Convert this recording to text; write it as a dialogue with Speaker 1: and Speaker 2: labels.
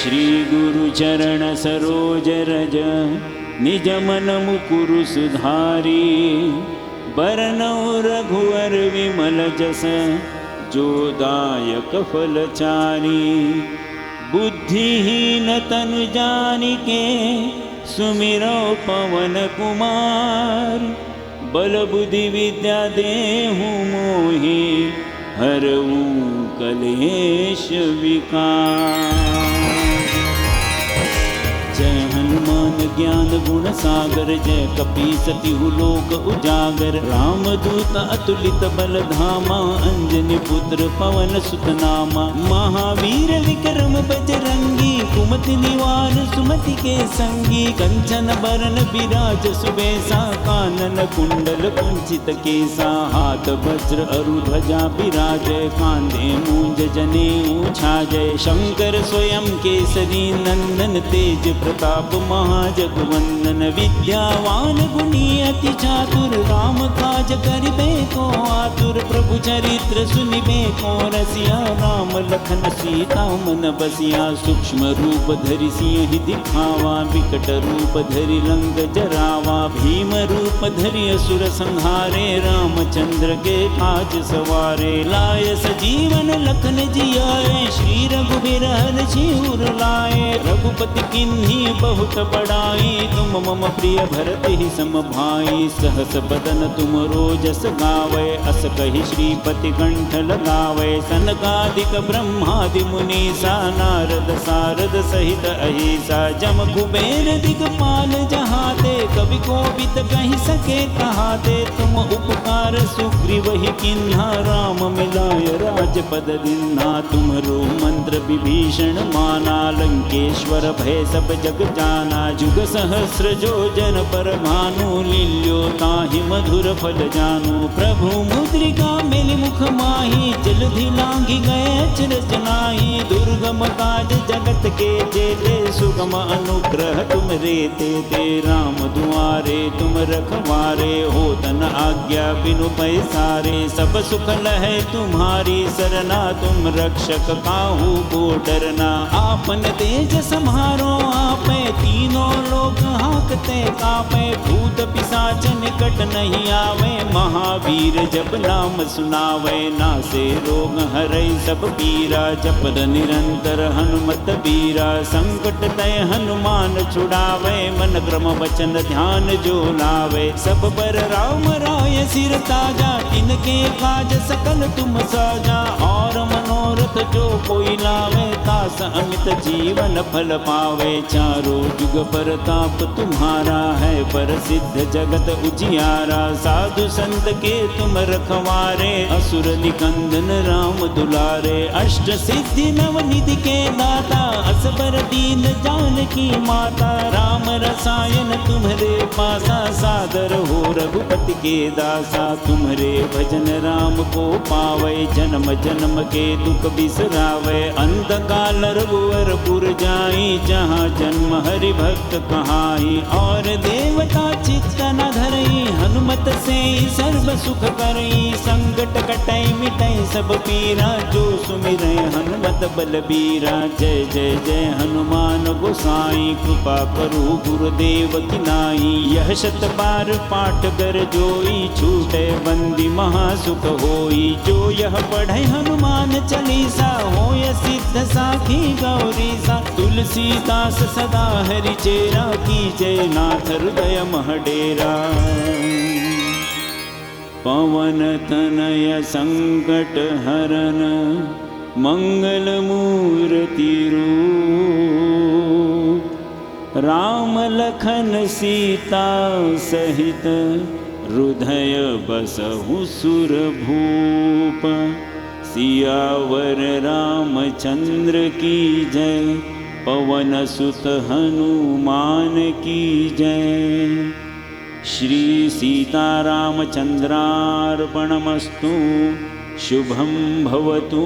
Speaker 1: श्री गुरु चरण सरोज रज निज मन मुकुरु सुधारी। बरनौ रघुवर विमल जस जो दायक फलचारी। बुद्धिहीन तनु जानिके सुमिरौ पवन कुमार। बल बुद्धि विद्या देहु मोहि हरऊ कलेश विकार। जय हनुमान ज्ञान गुण सागर जय कपीसतिहु लोक उजागर। रामदूत अतुलित बल धामा अंजनी पुत्र पवन सुत नामा। महावीर विक्रम बजरंगी कुमति निवार सुमति के संगी। कंचन बरन विराज सुबेसा कानन कुंडल कुंचित केसा। हाथ वज्र अरु ध्वजा विराजय कांधे मूंज जनेऊ छाजय। शंकर स्वयं केसरी नंदन तेज प्रताप महाजगवंदन। विद्यावान गुणी अति चातुर राम काज करिबे को आतुर। प्रभु चरित्र सुनिबे को रसिया राम लखन सीता मन बसिया। सूक्ष्म रूप धरि सिंह दिखावा विकट रूप धरि लंक जरावा। भीम रूप धरि असुर संहारे रामचंद्र के काज सवारे। लाय सजीवन लखन जियाए श्री रघुबीर हरषि उर लाए। रघुपति किन्ही बहुत बड़ाई तुम मम प्रिय भरत ही सम भाई। सहस बदन तुम रोजस गावे अस कहि श्रीपति कंठ लगावे। सनकादिक ब्रह्मादि मुनीसा नारद सारद सहित अहिसा। जम कुबेर दिगपाल जहाते कवि कोविद कहि सके कहाते। तुम उपकार सुग्रीव ही किन्हा राम मिलाय राजपद दीन्हा। तुम्हरो मंत्र विभीषण माना लंकेश्वर भय सब जग जाना। जुग सहस्र जो जन पर भानु लील्यो ताहि मधुर फल जानू। प्रभु मुद्रिका मेलि मुख माही जलधि लांघि गए अचरज नाहि। दुर्गम काज जगत के जेते सुगम अनुग्रह तुम रे ते। राम दुआरे तुम रखवारे हो तन आज्ञा बिनु पैसारे। सब सुख लहै तुम्हारी सरना तुम रक्षक काहू को डरना। आपन तेज सम्हारो आपे तीनों लोक हांकते कापे। भूत पिशाच निकट नहीं आवे महावीर जब नाम सुनावे। नासे रोग हरै सब पीरा जपद निरंतर हनुमत बीरा। संकट तय हनुमान छुड़ावे मन क्रम वचन ध्यान जो लावे। सब पर राम राय सिर ताजा तिनके काज सकल तुम साजा। और मनोरथ जो कोई लावे तास अमित जीवन फल पावे। चारों जुग परताप तुम्हारा है प्रसिद्ध जगत उजियारा। साधु संत के तुम रखवारे असुर निकंदन राम दुलारे। अष्ट सिद्धि नव निधि के दाता असबर दीन जानकी माता। राम रसायन तुम्हरे पासा सादर हो रघुपति के दासा। तुम्हरे भजन राम को पावे जन्म जन्म के दुख बिसरावे। अंधकाल रघुवर पुर जाई जहाँ जन्म हरि भक्त कहाई। और देवता चित्त न धरई हनुमत से सर्व सुख करई। संकट कटई मिटई सब पीरा जो सुमिरै हनुमत बलबीरा। जय जय जय हनुमान गोसाई कृपा करु गुरुदेव की नाई। यह शत बार पाठ कर जोई छूटे बंदी महासुख होई। जो यह पढ़े हनुमान चालीसा होय सिद्ध साखी गौरी सा। तुलसीदास सदा हरि चेरा की जय नाथ हृदय महडेरा। पवन तनय संकट हरन मंगल मूर्ति रूप। राम लखन सीता सहित हृदय बसहु सुर भूप। सियावर रामचंद्र की जय पवन सुत हनुमान की जय। श्री सीतारामचंद्रार्पणमस्तु। शुभं भवतु।